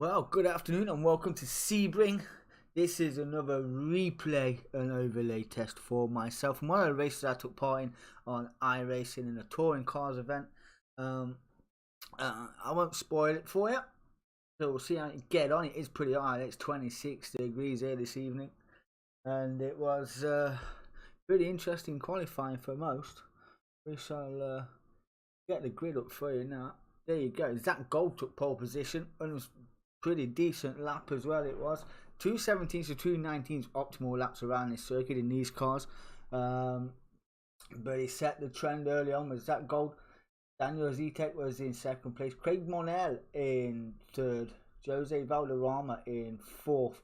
Well, good afternoon and welcome to Sebring. This is another replay and overlay test for myself and one of the races I took part in on iRacing in a touring cars event. I won't spoil it for you, so we'll see how you get on. It is pretty hot. It's 26 degrees here this evening, and it was pretty interesting qualifying for most. We shall get the grid up for you now. There you go. Zach Gold took pole position and was pretty decent lap as well. It was 2:17s to 2:19s optimal laps around this circuit in these cars, but he set the trend early on with Zach Gold. Daniel Zitek was in second place, Craig Monell in third, Jose Valderrama in fourth,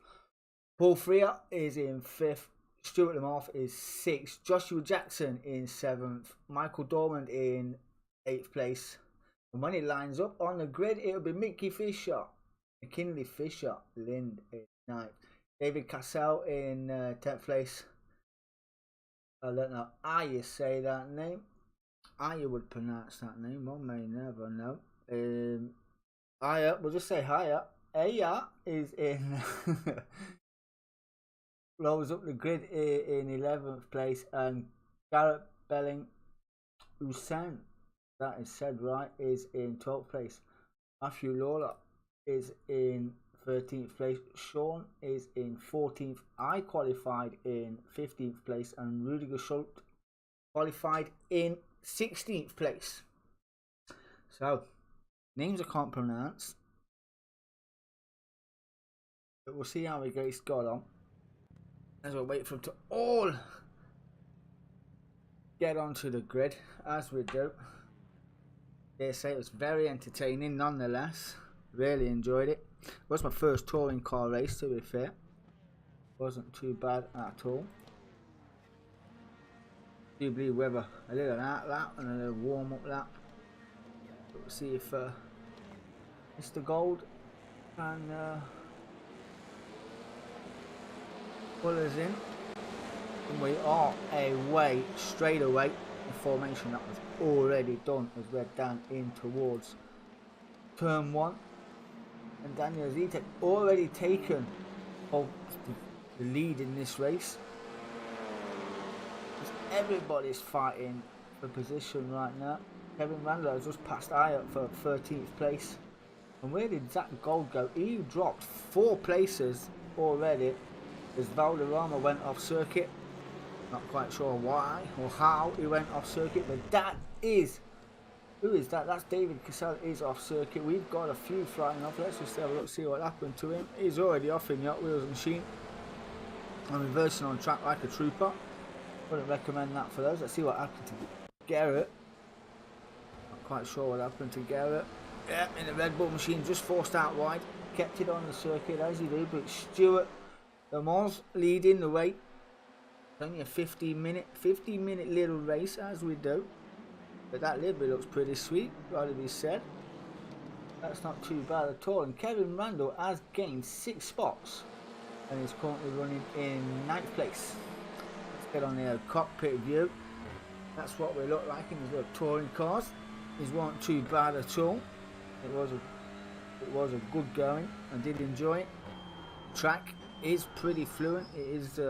Paul Freer is in fifth, Stuart Lamothe is sixth, Joshua Jackson in seventh, Michael Dormand in eighth place. And when it lines up on the grid, it'll be Mickey Fisher, McKinley Fisher, Lind in ninth, David Cassell in 10th place. I don't know how you say that name, how you would pronounce that name, one may never know. Aya, we'll just say Aya. Aya is in rolls up the grid in 11th place, and Garrett Belling Hussein, that is said right, is in 12th place. Matthew Lawler is in 13th place. Sean is in 14th. I qualified in 15th place, and Rudiger Schultz qualified in 16th place. So, names I can't pronounce, but we'll see how he gets got on as we wait for them to all get onto the grid, as we do. They say it was very entertaining nonetheless. Really enjoyed it. It was my first touring car race, to be fair. Wasn't too bad at all. Do believe we have a little out lap and a little warm up lap. But we'll see if Mr. Gold can pull us in. And we are away straight away. The formation that was already done as we're down in towards turn 1, and Daniel Zitek already taken the lead in this race. Everybody's fighting for position right now. Kevin Randall has just passed Aya for 13th place, and where did Zach Gold go? He dropped 4 places already as Valderrama went off circuit. Not quite sure why or how he went off circuit, but that is, who is that? That's David Cassell is off circuit. We've got a few flying off. Let's just have a look, see what happened to him. He's already off in Yacht Wheels Machine. I'm reversing on track like a trooper. Wouldn't recommend that for those. Let's see what happened to Garrett. Not quite sure what happened to Garrett. Yeah, in the Red Bull Machine, just forced out wide. Kept it on the circuit as he did, but Stuart Lamothe leading the way. Only a 15 minute little race, as we do, but that little bit looks pretty sweet, gotta be said. That's not too bad at all. And Kevin Randall has gained 6 spots and is currently running in 9th place. Let's get on the cockpit view. That's what we look like in these little touring cars. These weren't too bad at all. It was a good going. I did enjoy it. The track is pretty fluent. It is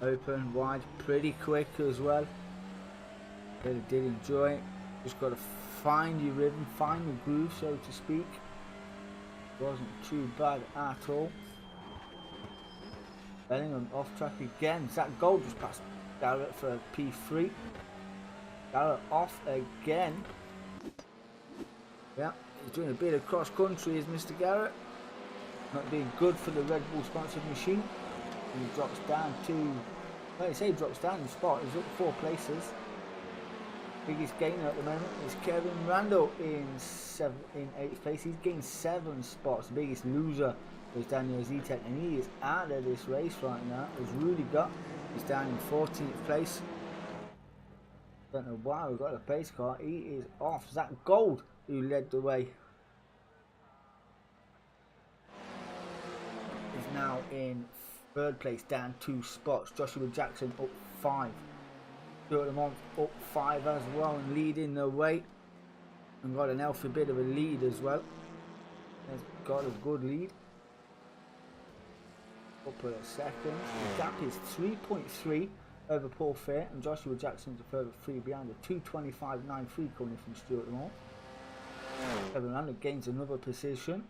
open, wide, pretty quick as well. Really did enjoy it. Just got to find your rhythm, find the groove, so to speak. Wasn't too bad at all. Bellingham off track again. Zach Gold just passed Garrett for P3. Garrett off again. Yeah, he's doing a bit of cross country, is Mr. Garrett. Not being good for the Red Bull sponsored machine. And he drops down to, well, I say he drops down in the spot, he's up 4 places. Biggest gainer at the moment is Kevin Randall in 8th place. He's gained 7 spots. The biggest loser was Daniel Zitek, and he is out of this race right now. As Rudiger is down in 14th place. Don't know why we've got a pace car. He is off. Zach Gold, who led the way, is now in 3rd place, down 2 spots. Joshua Jackson up 5. Stuart Lamothe up 5 as well and leading the way. And got an healthy bit of a lead as well. has got a good lead. Couple of seconds. The gap is 3.3 over Paul Fair, and Joshua Jackson's a further 3 behind, a 2:25.93 coming from Stuart Lamore. Kevin Randall gains another position.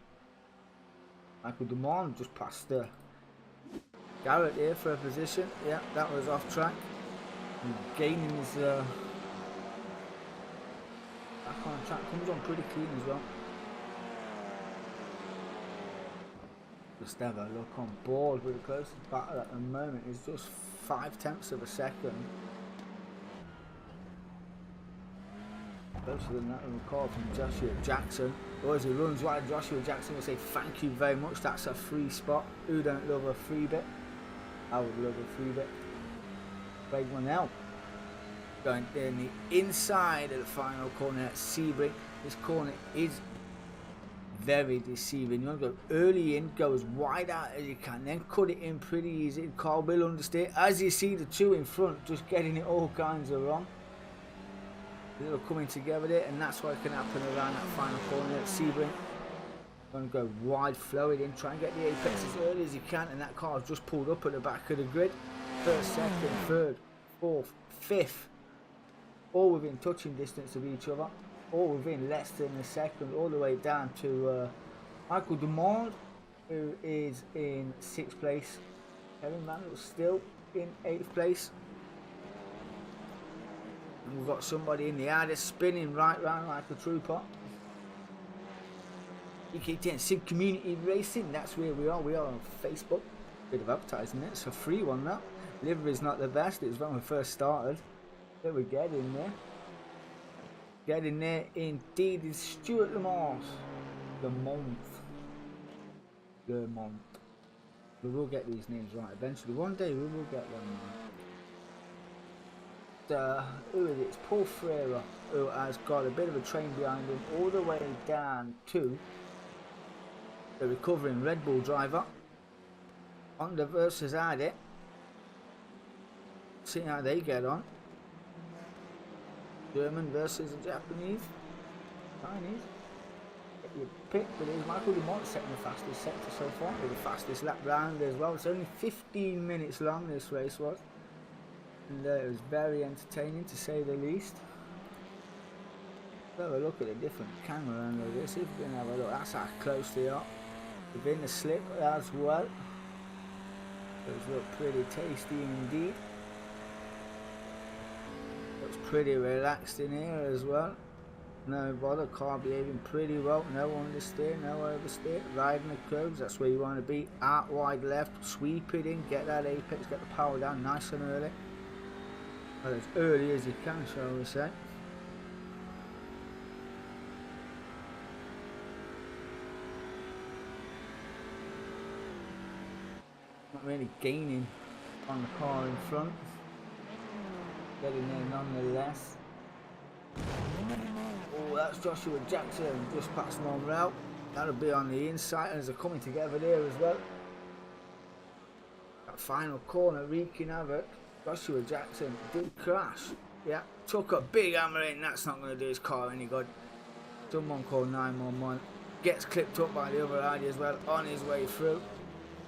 Michael Dumont just passed Garrett here for a position. Yeah, that was off track. And gaining his back on track, comes on pretty clean as well. Just have a look on board, but the closest battle at the moment is just 0.5 of a second. Closer than that, we call from Joshua Jackson. Or as he runs wide, Joshua Jackson will say thank you very much. That's a free spot. Who don't love a free bit? I would love a free bit. Craig Monell going in the inside of the final corner at Sebring. This corner is very deceiving. You want to go early in, go as wide out as you can, then cut it in pretty easy. Carl will understand. As you see the two in front just getting it all kinds of wrong. They're coming together there, and that's what can happen around that final corner at Sebring. Going to go wide, flow it in, try and get the apex as early as you can, and that car's just pulled up at the back of the grid. First, second, third, fourth, fifth, all within touching distance of each other, all within less than a second, all the way down to Michael Dumont, who is in 6th place. Kevin Randall still in 8th place. And we've got somebody in the area spinning right round like a trooper. DK10 Sid Community Racing, that's where we are. We are on Facebook. Bit of advertising, it's a free one that. Livery's not the best, it was when we first started. But we get in there. Get in there indeed is Stuart Lamont. Lamont. We will get these names right eventually. One day we will get them right. Who is it? It's Paul Ferreira, who has got a bit of a train behind him all the way down to the recovering Red Bull driver. Honda versus Ade. See how they get on. German versus the Japanese. Chinese. Get your pick, but it is Michael Dumont setting the fastest sector so far, with the fastest lap round as well. It's only 15 minutes long, this race was. And it was very entertaining to say the least. Let's have a look at a different camera angle of this. If we can have a look, that's how close they are. Within the slip as well. Those look pretty tasty indeed. Looks pretty relaxed in here as well. No bother, car behaving pretty well. No understeer, no oversteer. Riding the curves, that's where you want to be. Out wide left, sweep it in, get that apex, get the power down nice and early. Well, as early as you can, shall we say. Not really gaining on the car in front. Getting there nonetheless. Oh, that's Joshua Jackson just past Monreal. That'll be on the inside as they're coming together there as well. That final corner wreaking havoc. Joshua Jackson did crash. Yeah, took a big hammer in. That's not going to do his car any good. Someone called 911. Gets clipped up by the other rider as well on his way through.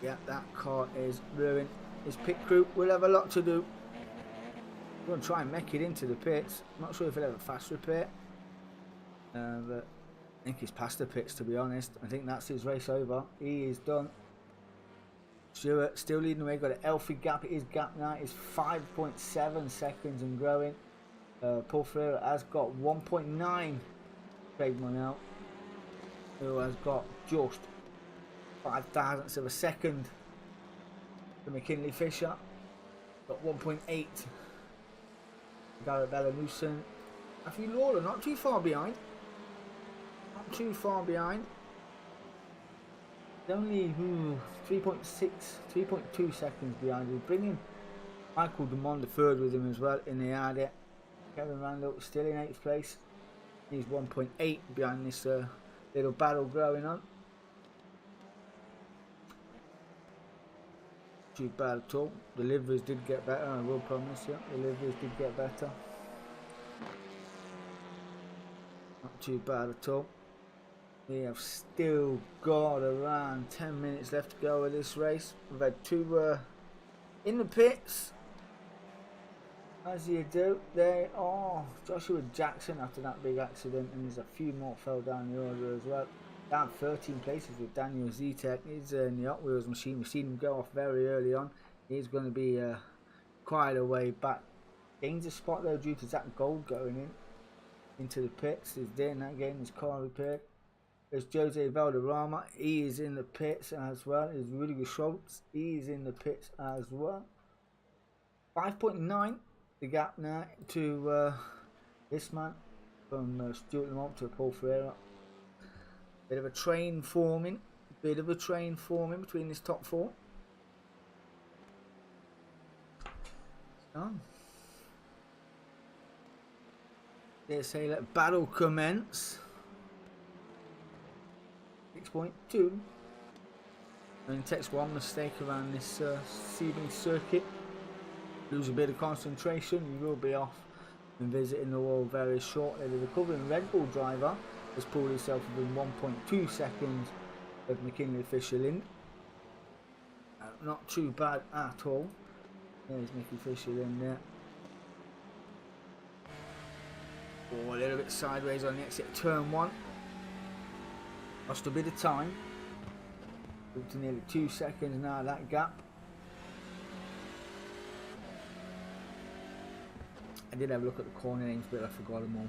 Yeah, that car is ruined. His pit crew will have a lot to do. We're going to try and make it into the pits. I'm not sure if he'll have a fast repair. But I think he's past the pits, to be honest. I think that's his race over. He is done. Stewart still leading the way, got a healthy gap. His gap now is 5.7 seconds and growing. Paul Ferreira has got 1.9. Craig Monell, who has got just 0.005 of a second. The McKinley Fisher got 1.8. Garrett Bellanuson. Matthew Lawler not too far behind. Not too far behind. Only 3.6, 3.2 seconds behind. We're bringing Michael Dumont the third with him as well in the area. Kevin Randall still in 8th place. He's 1.8 behind this little battle growing on. Too bad at all. The liveries did get better, I will promise you. The liveries did get better. Not too bad at all. We have still got around 10 minutes left to go with this race. We've had two in the pits. As you do, they are Joshua Jackson after that big accident, and there's a few more fell down the order as well. Down 13 places with Daniel Zetek. He's in the Hot Wheels machine. We've seen him go off very early on. He's going to be quite a way back. Gains a spot though due to Zach Gold going into the pits. He's doing that, getting his car repaired. There's Jose Valderrama. He is in the pits as well. There's Rudiger Schultz. He is in the pits as well. 5.9 the gap now to this man from Stuart Lamont to Paul Ferreira. Bit of a train forming between this top four. So, they say let battle commence. 6.2. And takes one mistake around this Sebring circuit. Lose a bit of concentration, you will be off and visiting the wall very shortly. The recovering Red Bull driver has pulled himself within 1.2 seconds of McKinley Fisher Lind. Not too bad at all. There's Mickey Fisher Lind there. Oh, a little bit sideways on the exit turn 1. Lost a bit of time. Up to nearly 2 seconds now, that gap. I did have a look at the corner names, but I forgot them all.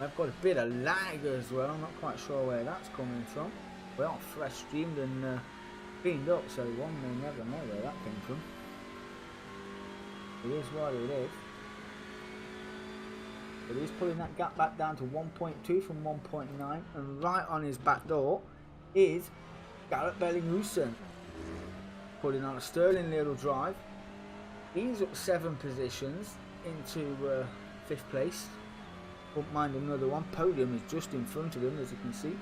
I've got a bit of lag as well. I'm not quite sure where that's coming from. Well, fresh streamed and cleaned up, so one may never know where that came from. It is what it is. But he's pulling that gap back down to 1.2 from 1.9, and right on his back door is Garrett Bellinghusen, putting on a sterling little drive. He's up 7 positions into 5th place. Won't mind another one. Podium is just in front of him, as you can see.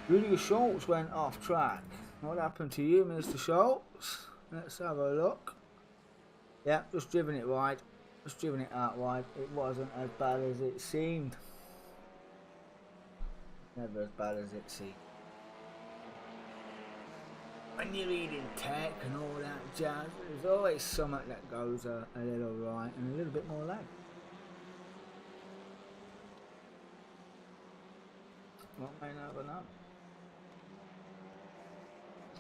Rudiger Schultz went off track. What happened to you, Mr. Schultz? Let's have a look. Yeah, just driven it wide. Just driven it out wide. It wasn't as bad as it seemed. Never as bad as it seemed. When you're reading tech and all that jazz, there's always something that goes a little right and a little bit more lag. What may never know.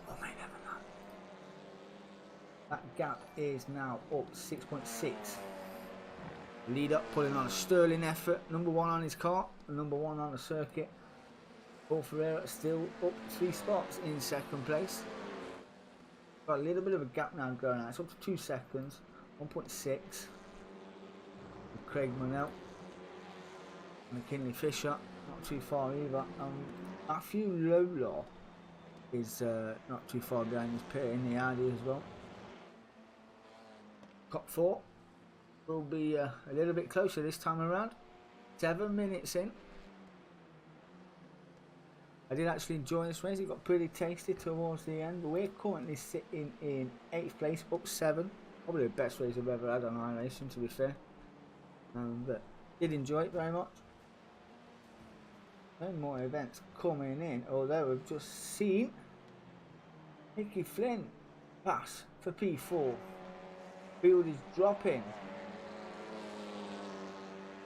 What may never know. That gap is now up 6.6. Lead up, pulling on a sterling effort. Number 1 on his car, and number 1 on the circuit. Paul Ferreira still up 3 spots in 2nd place. Got a little bit of a gap now going out. It's up to 2 seconds. 1.6. Craig Monell. McKinley Fisher. Not too far either. Matthew Lola is not too far behind his pit in the Audi as well. Top 4 will be a little bit closer this time around. 7 minutes in. I did actually enjoy this race. It got pretty tasty towards the end, but we're currently sitting in 8th place, up 7. Probably the best race I've ever had on iRacing, to be fair. But did enjoy it very much. No more events coming in, although we've just seen Nicky Flynn pass for P4. Field is dropping.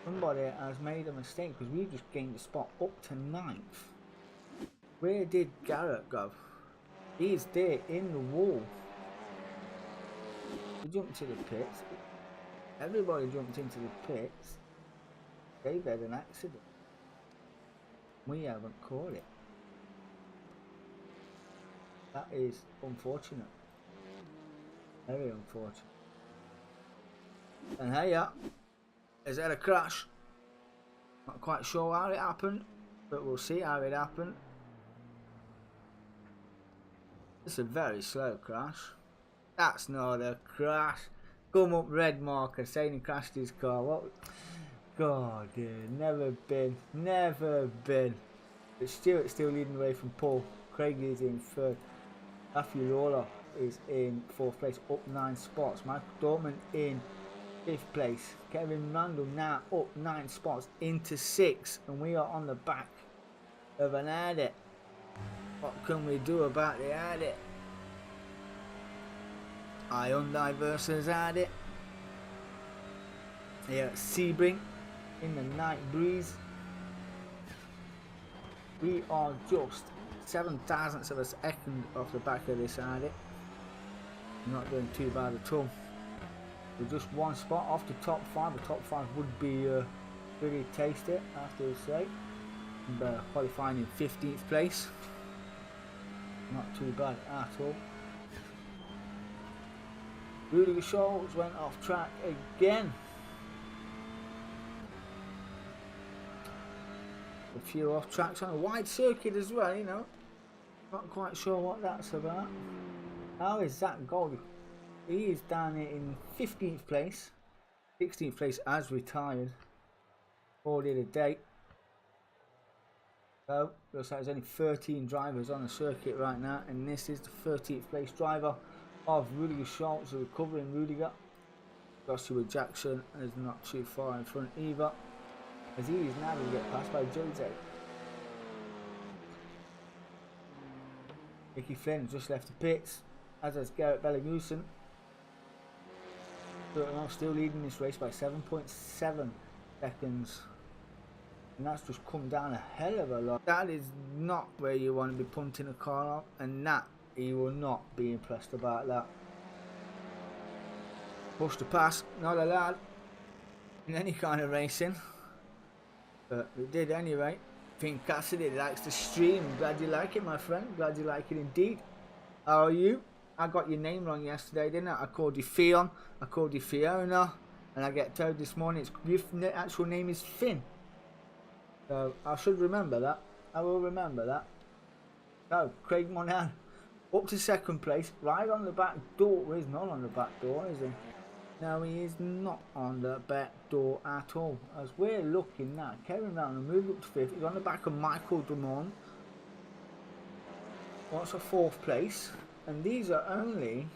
Somebody has made a mistake because we've just gained a spot up to 9th. Where did Garrett go? He's there in the wall. He jumped to the pits. Everybody jumped into the pits. They've had an accident. We haven't caught it. That is unfortunate. Very unfortunate. And hey, yeah, is that a crash? Not quite sure how it happened, but we'll see how it happened. It's a very slow crash. That's not a crash. Come up red marker saying he crashed his car. What? God, dude, never been. But Stuart's still leading the way from Paul. Craig is in 3rd. Matthew Lawler is in 4th place, up 9 spots. Michael Dortmund in 5th place. Kevin Randall now up 9 spots into 6th, and we are on the back of an adit. What can we do about the adit? Hyundai versus adit. Here at Sebring in the night breeze. We are just 7 thousandths of a second off the back of this adit. Not doing too bad at all. We're just one spot off the top 5. The top 5 would be pretty tasty, I have to say. And, qualifying in 15th place. Not too bad at all. Rudy Schultz went off track again. A few off tracks on a wide circuit as well, you know. Not quite sure what that's about. How is that Gold? He is down here in 15th place. 16th place as retired. Already the date. So, looks like there's only 13 drivers on the circuit right now, and this is the 13th place driver of Rudiger Schultz, the recovering Rudiger. Joshua Jackson is not too far in front either, as he is now going to get passed by Jose. Nicky Flynn just left the pits, as has Garrett Bellegusen. Still leading this race by 7.7 seconds. And that's just come down a hell of a lot. That is not where you want to be punting a car off, and that he will not be impressed about that. Push to pass, not allowed in any kind of racing. But we did anyway. Finn Cassidy likes the stream. Glad you like it, my friend. Glad you like it indeed. How are you? I got your name wrong yesterday, didn't I? I called you Fion, I called you Fiona, and I get told this morning your actual name is Finn. So I should remember that. I will remember that. So Craig Monan up to second place, right on the back door. Well, he's not on the back door, is he? No, he is not on the back door at all. As we're looking now, Kevin Randall moved up to 5th. He's on the back of Michael Dumont. What's a 4th place? And these are only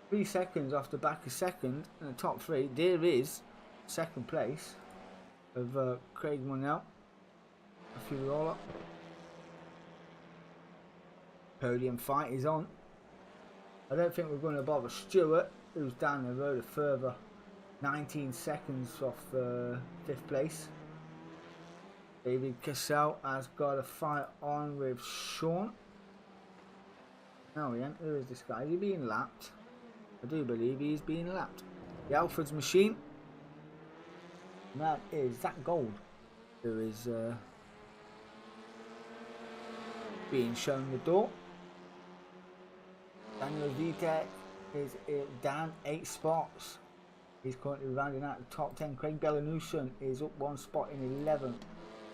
3 seconds off the back of 2nd and the top 3. There is 2nd place of Craig Monell. A few roller. Podium fight is on. I don't think we're going to bother Stewart, who's down the road a further 19 seconds off 5th place. David Cassell has got a fight on with Sean. No, he ain't. Who is this guy? Is he being lapped? I do believe he's being lapped. The Alfred's machine. And that is Zach Gold, who is being shown the door. Daniel Vitek is down 8 spots. He's currently rounding out the top 10. Craig Bellenuccian is up 1 spot in 11th.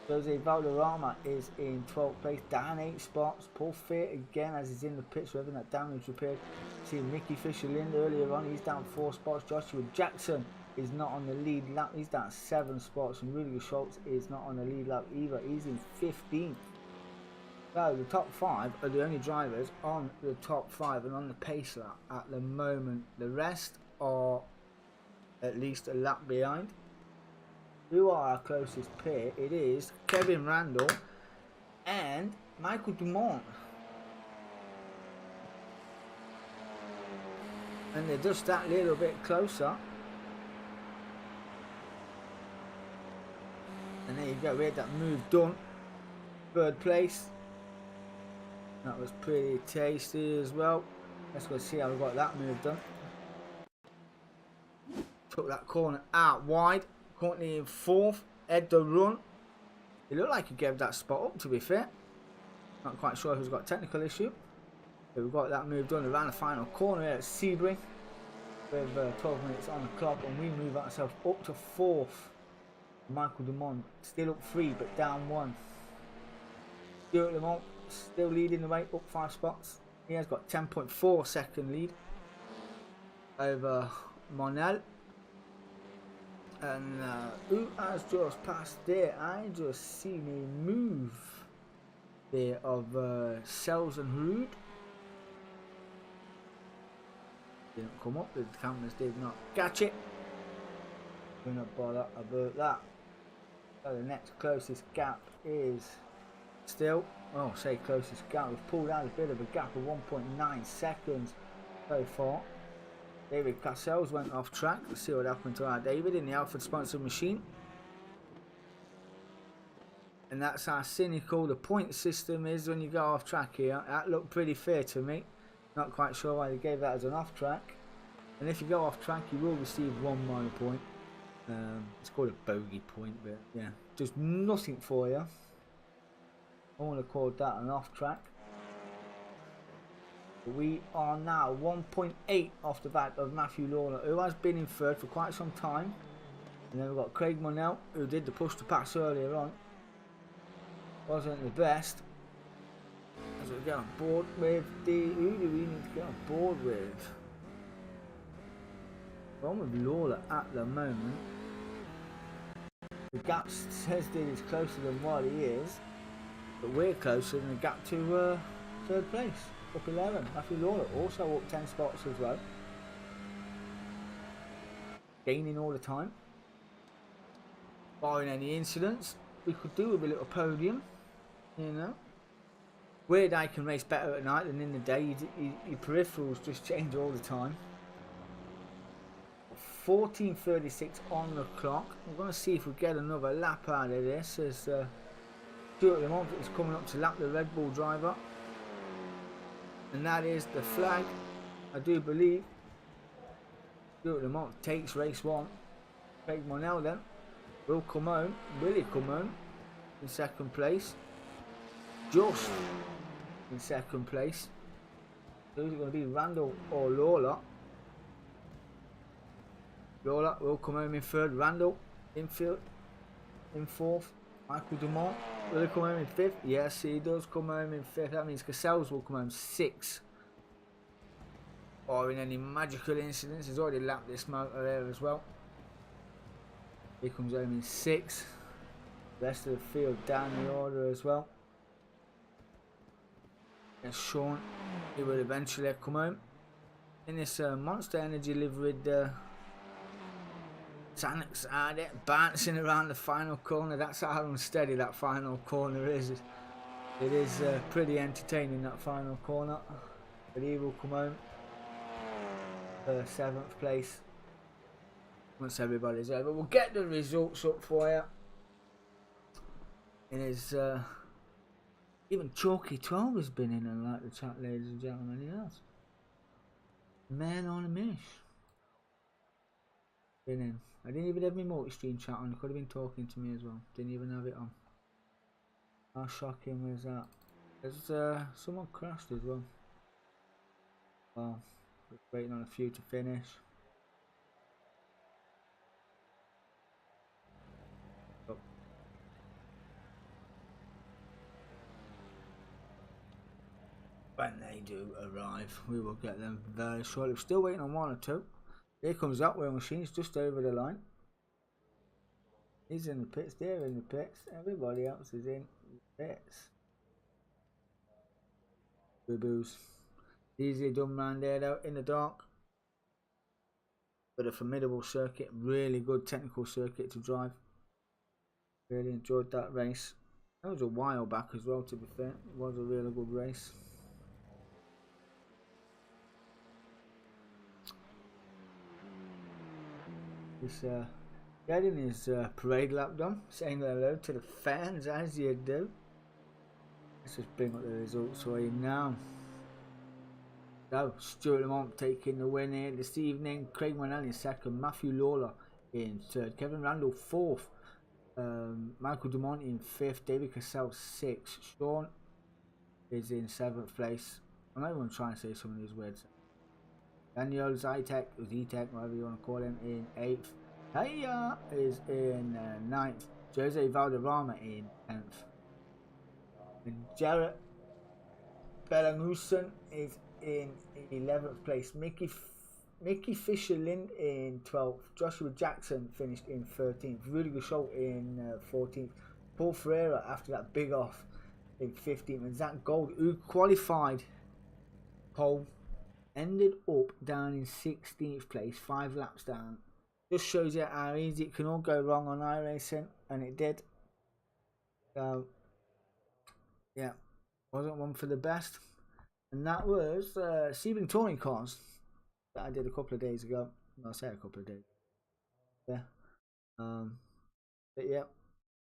Jose Valderrama is in 12th place, down 8 spots. Paul Fear again, as he's in the pits, having that damage repaired. See Nicky Fisher-Lind earlier on, he's down 4 spots. Joshua Jackson is not on the lead lap, he's down 7 spots. And Rudiger Schultz is not on the lead lap either, he's in 15th. So the top 5 are the only drivers on the top 5 and on the pace lap at the moment. The rest are at least a lap behind. Who are our closest pair? It is Kevin Randall and Michael Dumont. And they're just that little bit closer. And there you go, we had that move done. 3rd place. That was pretty tasty as well. Let's go see how we got that move done. Took that corner out wide. Currently in 4th, Ed the run. It looked like he gave that spot up, to be fair. Not quite sure if he's got a technical issue. But we've got that move done around the final corner here at Sebring. With 12 minutes on the clock, and we move ourselves up to 4th. Michael Dumont still up 3 but down 1. Stuart Lamont still leading the way, up 5 spots. He has got 10.4 second lead over Monel. And who has just passed there? I just seen a move there of Sells and Rude. Didn't come up, the cameras did not catch it. Do not bother about that. So the next closest gap is still, oh, say closest gap. We've pulled out a bit of a gap of 1.9 seconds so far. David Cassels went off track. Let's see what happened to our David in the Alfred sponsored machine. And that's how cynical the point system is when you go off track here. That looked pretty fair to me. Not quite sure why they gave that as an off track. And if you go off track, you will receive 1 minor point. It's called a bogey point, but yeah, just nothing for you. I want to call that an off track. We are now 1.8 off the back of Matthew Lawler, who has been in third for quite some time. And then we've got Craig Monell, who did the push to pass earlier on. Wasn't the best. As we get on board with the, who do we need to get on board with? We're on with Lawler at the moment. The gap says that he's closer than what he is, but we're closer than the gap to third place, up 11. Matthew Lawler also up 10 spots as well, gaining all the time. Barring any incidents, we could do with a little podium, you know. Weird I can race better at night than in the day. Your peripherals just change all the time. 14:36 on the clock. We're going to see if we get another lap out of this, as Stuart Lamont is coming up to lap the Red Bull driver, and that is the flag. I do believe Stuart Lamont takes race 1. Craig Monell then will come home. Will he come home in second place? Just in second place. Who's it going to be, Randall or Lawler? Lawler will come home in third. Randall in fourth. Michael Dumont will he come home in fifth? Yes, he does come home in fifth. That means Cassels will come home sixth. Or in any magical incidents, he's already lapped this motor there as well. He comes home in sixth. The rest of the field down the order as well. And Sean, he will eventually come home in this Monster Energy liveried Sanix at it, bouncing around the final corner. That's how unsteady that final corner is. It is pretty entertaining, that final corner. But he will come home for 7th place once everybody's over. We'll get the results up for you. It is even Chalky 12 has been in and like the chat, ladies and gentlemen. He has. Man on a mish. Been in. I didn't even have my multi-stream chat on. He could have been talking to me as well. Didn't even have it on. How shocking was that? There's someone crashed as well. Wow. We're waiting on a few to finish. Oh. When they do arrive, we will get them very shortly. We're still waiting on 1 or 2. Here comes that wheel machine. It's just over the line. He's in the pits. They're in the pits. Everybody else is in the pits. Boo-boos. Easily done round there though, in the dark. But a formidable circuit. Really good technical circuit to drive. Really enjoyed that race. That was a while back as well, to be fair. It was a really good race. He's getting his parade lap done, saying hello to the fans as you do. Let's just bring up the results for you now. So, Stuart Lamont taking the win here this evening. Craig Monell in second. Matthew Lawler in third. Kevin Randall fourth. Michael Dumont in fifth. David Cassell sixth. Sean is in seventh place. I'm not even trying to say some of these words. Daniel Zytek, or Z-Tech, whatever you want to call him, in 8th. Haya is in 9th. Jose Valderrama in 10th. And Jarrett Belangusen is in 11th place. Mickey Fisher-Lind in 12th. Joshua Jackson finished in 13th. Rudiger Schultz in 14th. Paul Ferreira, after that big off, in 15th. And Zach Gold, who qualified pole, ended up down in 16th place, 5 laps down. Just shows you how easy it can all go wrong on iRacing, and it did. So yeah, wasn't one for the best. And that was Sebring touring cars that I did a couple of days ago. Well, I say a couple of days. Yeah. But yeah,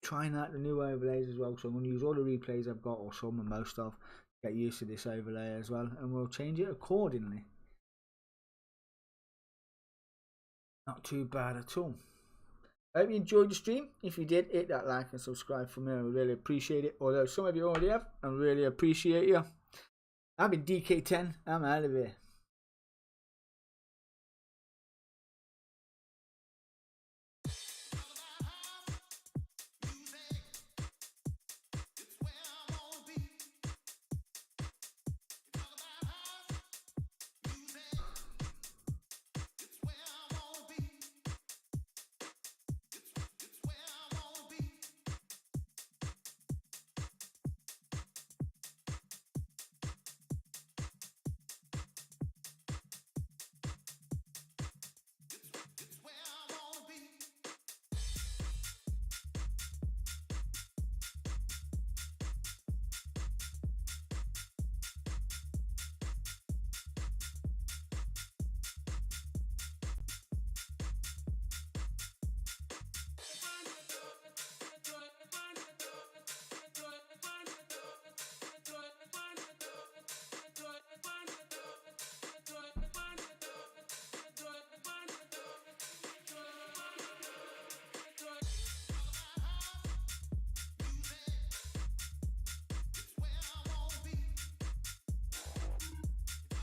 trying out the new overlays as well. So I'm going to use all the replays I've got, or some and most of. Get used to this overlay as well, and we'll change it accordingly. Not too bad at all. I hope you enjoyed the stream. If you did, hit that like and subscribe for me. I really appreciate it. Although some of you already have, I really appreciate you. I've been DK10. I'm out of here.